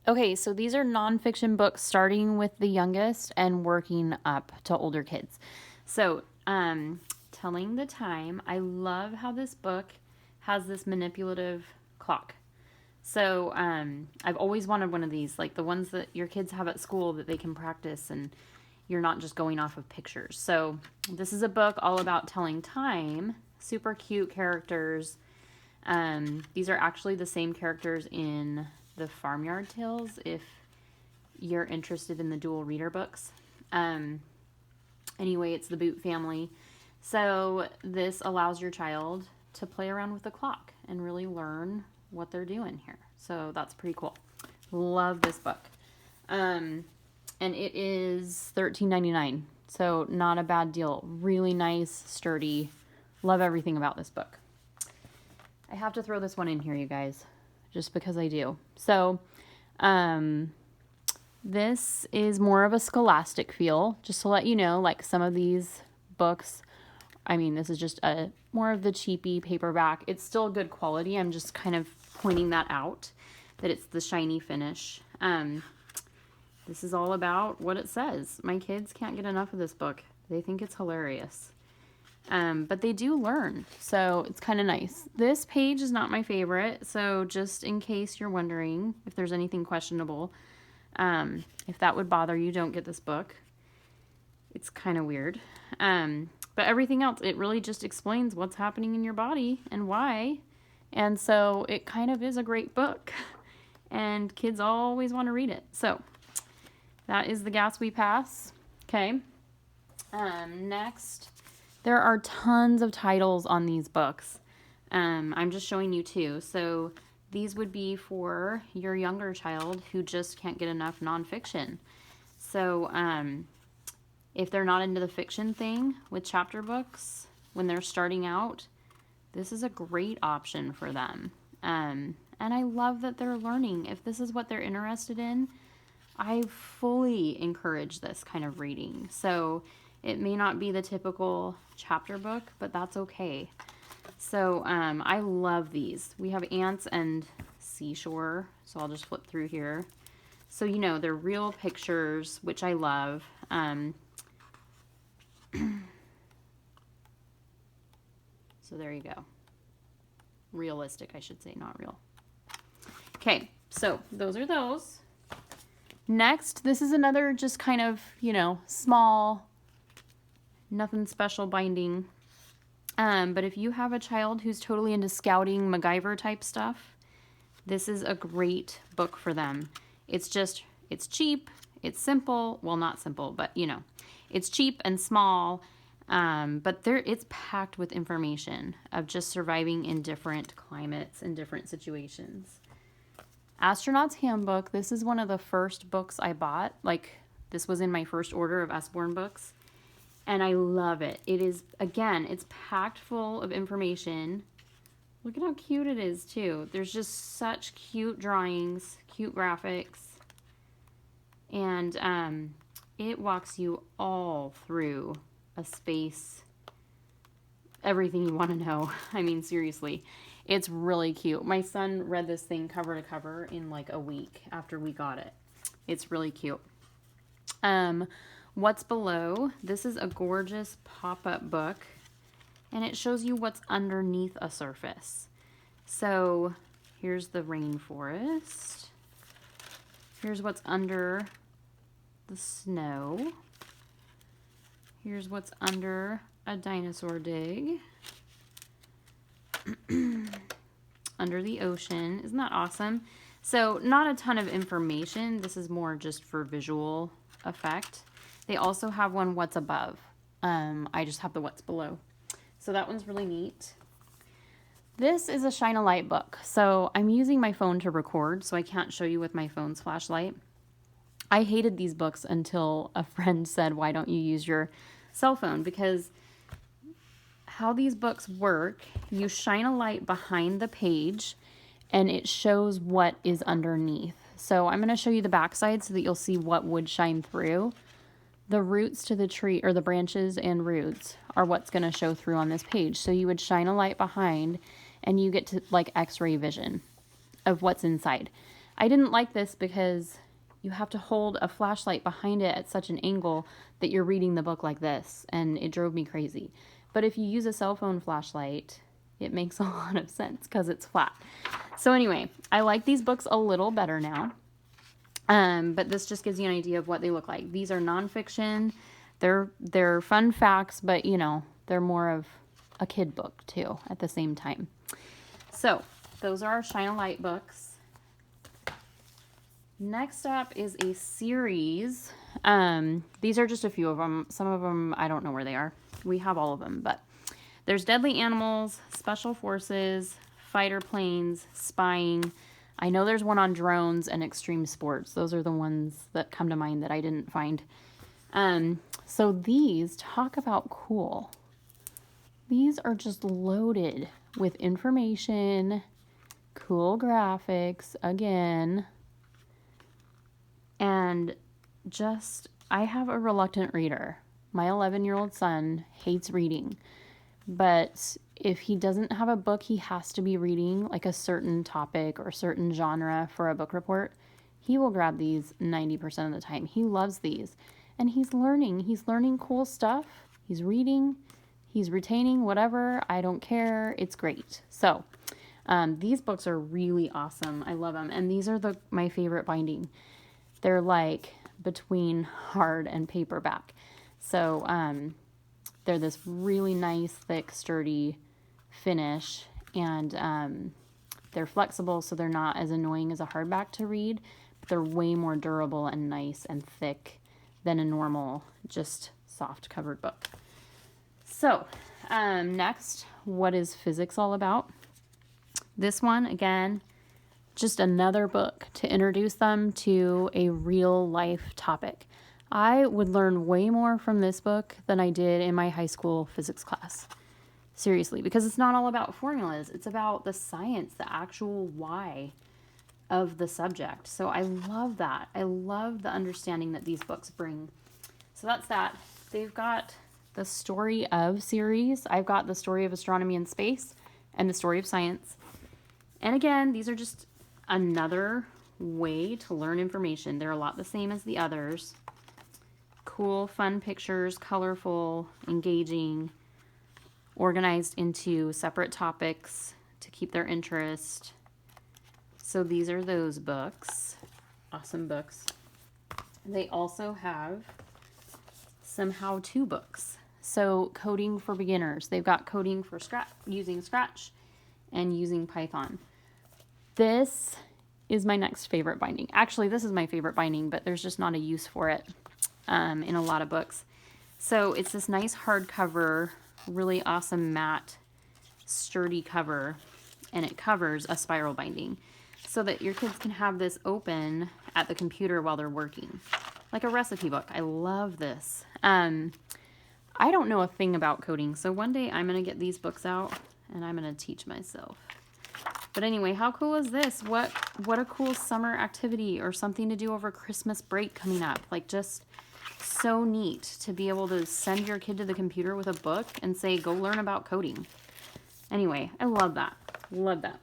Okay, so these are nonfiction books starting with the youngest and working up to older kids. So, Telling the Time, I love how this book has this manipulative clock. So, I've always wanted one of these, like the ones that your kids have at school that they can practice and you're not just going off of pictures. So, this is a book all about telling time, super cute characters. These are actually the same characters in the Farmyard Tales if you're interested in the dual reader books. Anyway, it's the Boot family. So this allows your child to play around with the clock and really learn what they're doing here. So that's pretty cool. Love this book. And it is $13.99. So not a bad deal. Really nice, sturdy. Love everything about this book. I have to throw this one in here, you guys, just because I do. So, this is more of a scholastic feel, just to let you know, like some of these books, I mean, this is just a more of the cheapy paperback. It's still good quality. I'm just kind of pointing that out, that it's the shiny finish. This is all about what it says. My kids can't get enough of this book. They think it's hilarious. But they do learn, so it's kind of nice. This page is not my favorite, so just in case you're wondering if there's anything questionable, if that would bother you, don't get this book. It's kind of weird. But everything else, it really just explains what's happening in your body and why. And so it kind of is a great book, and kids always want to read it. So that is The Gas We Pass. Okay. Next, there are tons of titles on these books. I'm just showing you two. So these would be for your younger child who just can't get enough nonfiction. So if they're not into the fiction thing with chapter books, when they're starting out, this is a great option for them. And I love that they're learning. If this is what they're interested in, I fully encourage this kind of reading. So it may not be the typical chapter book, but that's okay. So I love these. We have Ants and Seashore, so I'll just flip through here. So, you know, they're real pictures, which I love. So there you go. Realistic, I should say, not real. Okay, so those are those. Next, this is another just kind of, you know, small, nothing special binding. But if you have a child who's totally into scouting, MacGyver type stuff, this is a great book for them. It's cheap, it's simple. Well, not simple, but you know, it's cheap and small. But it's packed with information of just surviving in different climates and different situations. Astronaut's Handbook. This is one of the first books I bought. Like, this was in my first order of Usborne Books. And I love it. It is, again, it's packed full of information. Look at how cute it is, too. There's just such cute drawings, cute graphics. And it walks you all through a space, everything you want to know. I mean, seriously. It's really cute. My son read this thing cover to cover in like a week after we got it. It's really cute. What's Below? This is a gorgeous pop-up book, and it shows you what's underneath a surface. So here's the rainforest. Here's what's under the snow. Here's what's under a dinosaur dig. Under the ocean. Isn't that awesome? So not a ton of information. This is more just for visual effect. They also have one, What's Above. I just have the What's Below. So that one's really neat. This is a Shine a Light book. So I'm using my phone to record, so I can't show you with my phone's flashlight. I hated these books until a friend said, why don't you use your cell phone? Because how these books work, you shine a light behind the page and it shows what is underneath. So I'm going to show you the backside so that you'll see what would shine through. The roots to the tree, or the branches and roots, are what's going to show through on this page. So you would shine a light behind and you get to like x-ray vision of what's inside. I didn't like this because you have to hold a flashlight behind it at such an angle that you're reading the book like this, and it drove me crazy. But if you use a cell phone flashlight, it makes a lot of sense because it's flat. So anyway, I like these books a little better now. But this just gives you an idea of what they look like. These are nonfiction. They're fun facts, but you know, they're more of a kid book too at the same time. So those are our Shine a Light books. Next up is a series. These are just a few of them. Some of them, I don't know where they are. We have all of them, but there's Deadly Animals, Special Forces, Fighter Planes, Spying. I know there's one on drones and extreme sports. Those are the ones that come to mind that I didn't find. So these, talk about cool. These are just loaded with information, cool graphics, again. And just, I have a reluctant reader. My 11-year-old son hates reading. But if he doesn't have a book he has to be reading, like a certain topic or certain genre for a book report, he will grab these 90% of the time. He loves these. And he's learning. He's learning cool stuff. He's reading. He's retaining whatever. I don't care. It's great. So these books are really awesome. I love them. And these are my favorite binding. They're like between hard and paperback. So they're this really nice, thick, sturdy finish. And they're flexible, so they're not as annoying as a hardback to read. But they're way more durable and nice and thick than a normal, just soft covered book. So next, what is physics all about? This one, again, just another book to introduce them to a real life topic. I would learn way more from this book than I did in my high school physics class. Seriously, because it's not all about formulas. It's about the science, the actual why of the subject. So I love that. I love the understanding that these books bring. So that's that. They've got the Story of series. I've got the Story of Astronomy and Space and the Story of Science. And again, these are just another way to learn information. They're a lot the same as the others. Cool, fun pictures, colorful, engaging, organized into separate topics to keep their interest. So these are those books. Awesome books. They also have some how-to books. So coding for beginners. They've got coding for using Scratch and using Python. This is my next favorite binding. Actually, this is my favorite binding, but there's just not a use for it in a lot of books. So it's this nice hardcover, really awesome matte, sturdy cover, and it covers a spiral binding so that your kids can have this open at the computer while they're working. Like a recipe book. I love this. I don't know a thing about coding, so one day I'm going to get these books out and I'm going to teach myself. But anyway, how cool is this? What a cool summer activity or something to do over Christmas break coming up. Like, just so neat to be able to send your kid to the computer with a book and say, go learn about coding. Anyway, I love that. Love that.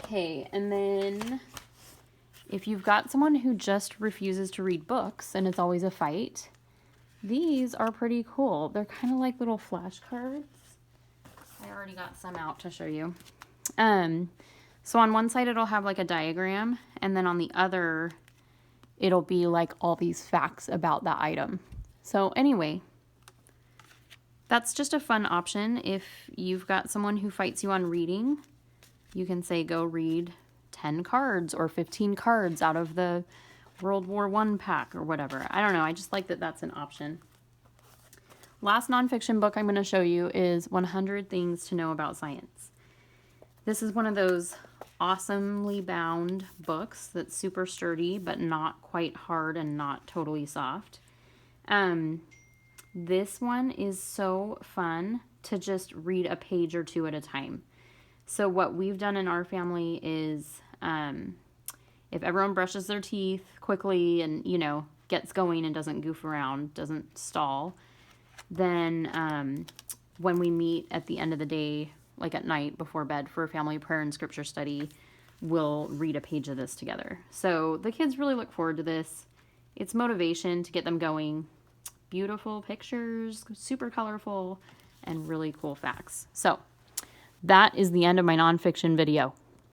Okay, and then if you've got someone who just refuses to read books and it's always a fight, these are pretty cool. They're kind of like little flashcards. I already got some out to show you. So on one side it'll have like a diagram, and then on the other it'll be like all these facts about that item. So anyway, that's just a fun option. If you've got someone who fights you on reading, you can say go read 10 cards or 15 cards out of the World War I pack or whatever. I don't know. I just like that that's an option. Last nonfiction book I'm going to show you is 100 Things to Know About Science. This is one of those awesomely bound books that's super sturdy but not quite hard and not totally soft. This one is so fun to just read a page or two at a time. So what we've done in our family is if everyone brushes their teeth quickly and, you know, gets going and doesn't goof around, doesn't stall, then when we meet at the end of the day, like at night before bed for a family prayer and scripture study, will read a page of this together. So the kids really look forward to this. It's motivation to get them going. Beautiful pictures, super colorful, and really cool facts. So that is the end of my nonfiction video.